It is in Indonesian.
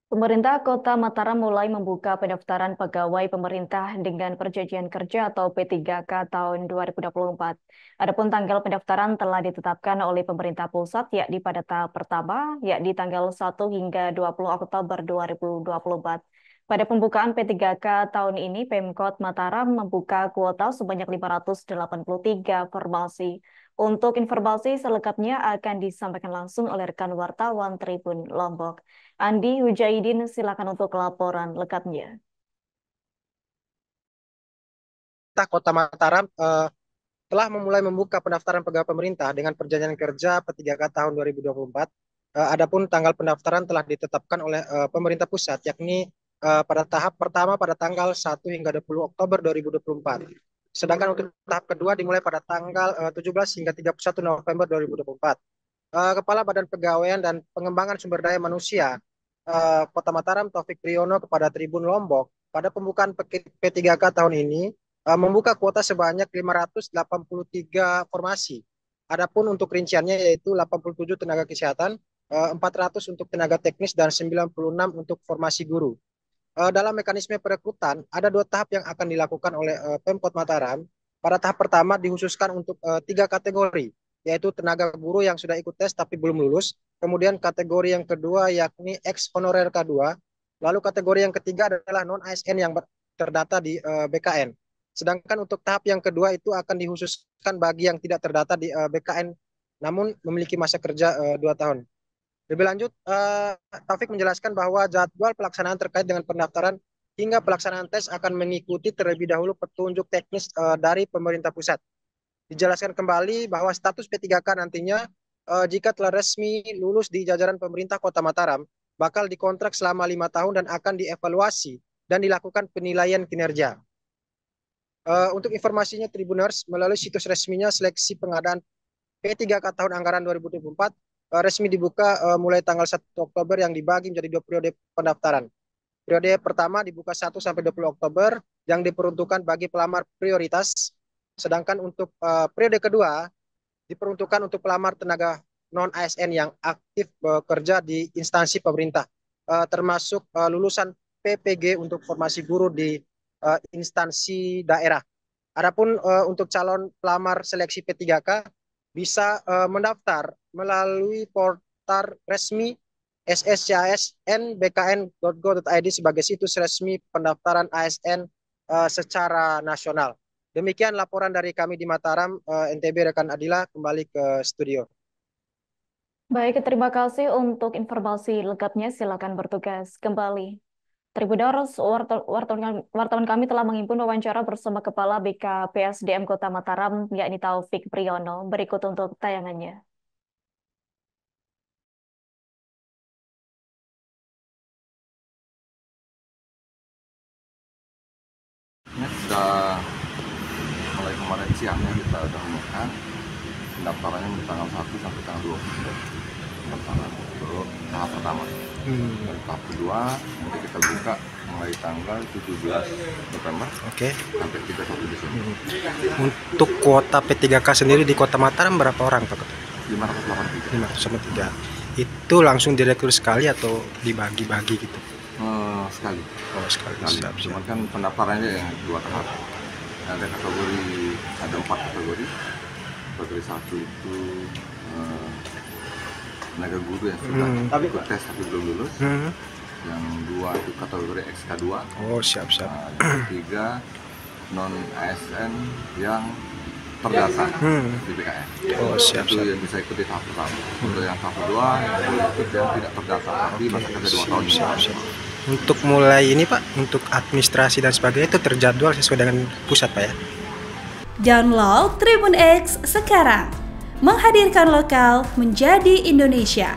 Pemerintah Kota Mataram mulai membuka pendaftaran pegawai pemerintah dengan perjanjian kerja atau P3K tahun 2024. Adapun tanggal pendaftaran telah ditetapkan oleh pemerintah pusat yakni pada tahap pertama yakni tanggal 1 hingga 20 Oktober 2024. Pada pembukaan P3K tahun ini, Pemkot Mataram membuka kuota sebanyak 583 formasi. Untuk informasi selengkapnya akan disampaikan langsung oleh rekan wartawan Tribun Lombok. Andi Hujaidin, silakan untuk laporan lengkapnya. Kota Mataram telah memulai membuka pendaftaran pegawai pemerintah dengan perjanjian kerja P3K tahun 2024. Adapun tanggal pendaftaran telah ditetapkan oleh pemerintah pusat, yakni pada tahap pertama pada tanggal 1 hingga 20 Oktober 2024. Sedangkan untuk tahap kedua dimulai pada tanggal 17 hingga 31 November 2024. Kepala Badan Pegawaian dan Pengembangan Sumber Daya Manusia Kota Mataram Taufik Priyono kepada Tribun Lombok pada pembukaan P3K tahun ini membuka kuota sebanyak 583 formasi. Adapun untuk rinciannya yaitu 87 tenaga kesehatan, 400 untuk tenaga teknis dan 96 untuk formasi guru. Dalam mekanisme perekrutan ada dua tahap yang akan dilakukan oleh Pemkot Mataram. Pada tahap pertama dikhususkan untuk tiga kategori, yaitu tenaga guru yang sudah ikut tes tapi belum lulus, kemudian kategori yang kedua yakni ex honorer K2, lalu kategori yang ketiga adalah non ASN yang terdata di BKN. Sedangkan untuk tahap yang kedua itu akan dikhususkan bagi yang tidak terdata di BKN namun memiliki masa kerja 2 tahun. Lebih lanjut, Taufik menjelaskan bahwa jadwal pelaksanaan terkait dengan pendaftaran hingga pelaksanaan tes akan mengikuti terlebih dahulu petunjuk teknis dari pemerintah pusat. Dijelaskan kembali bahwa status P3K nantinya jika telah resmi lulus di jajaran pemerintah Kota Mataram, bakal dikontrak selama 5 tahun dan akan dievaluasi dan dilakukan penilaian kinerja. Untuk informasinya Tribuners, melalui situs resminya seleksi pengadaan P3K tahun anggaran 2024 resmi dibuka mulai tanggal 1 Oktober yang dibagi menjadi 2 periode pendaftaran. Periode pertama dibuka 1 sampai 20 Oktober yang diperuntukkan bagi pelamar prioritas. Sedangkan untuk periode kedua diperuntukkan untuk pelamar tenaga non ASN yang aktif bekerja di instansi pemerintah, termasuk lulusan PPG untuk formasi guru di instansi daerah. Adapun untuk calon pelamar seleksi P3K bisa mendaftar melalui portal resmi sscsnbkn.go.id sebagai situs resmi pendaftaran ASN secara nasional. Demikian laporan dari kami di Mataram, NTB rekan Adila kembali ke studio. Baik, terima kasih untuk informasi lengkapnya. Silakan bertugas kembali. Tribuners, wartawan kami telah menghimpun wawancara bersama Kepala BKPSDM Kota Mataram, yakni Taufik Priyono. Berikut untuk tayangannya. Sudah mulai kemarin siangnya kita sudah umumkan pendaftarannya di tanggal 1 sampai tanggal 20 pendaftaran untuk tahap pertama. Dan tahap kedua nanti kita buka mulai tanggal 17 November sampai 31 Desember. Untuk kuota P3K sendiri di Kota Mataram berapa orang Pak? 583. 583. Itu langsung direkrut sekali atau dibagi-bagi gitu? Sekali. Oh, sekali. Cuman kan pendaftarannya yang 2 tahap. Ada kategori, ada 4 kategori. Kategori 1 itu tenaga guru yang sudah ikut tes tapi belum lulus. Yang 2 itu kategori XK2. Oh, siap. Yang ketiga non ASN yang terdata di BKN. Oh, siap. Itu yang bisa ikut di tahap pertama. Untuk yang tahap kedua yang boleh ikut yang tidak terdata tapi masa kerja 2 tahun. Siap. Untuk mulai ini Pak, untuk administrasi dan sebagainya itu terjadwal sesuai dengan pusat Pak ya? Download Tribun X sekarang, menghadirkan lokal menjadi Indonesia.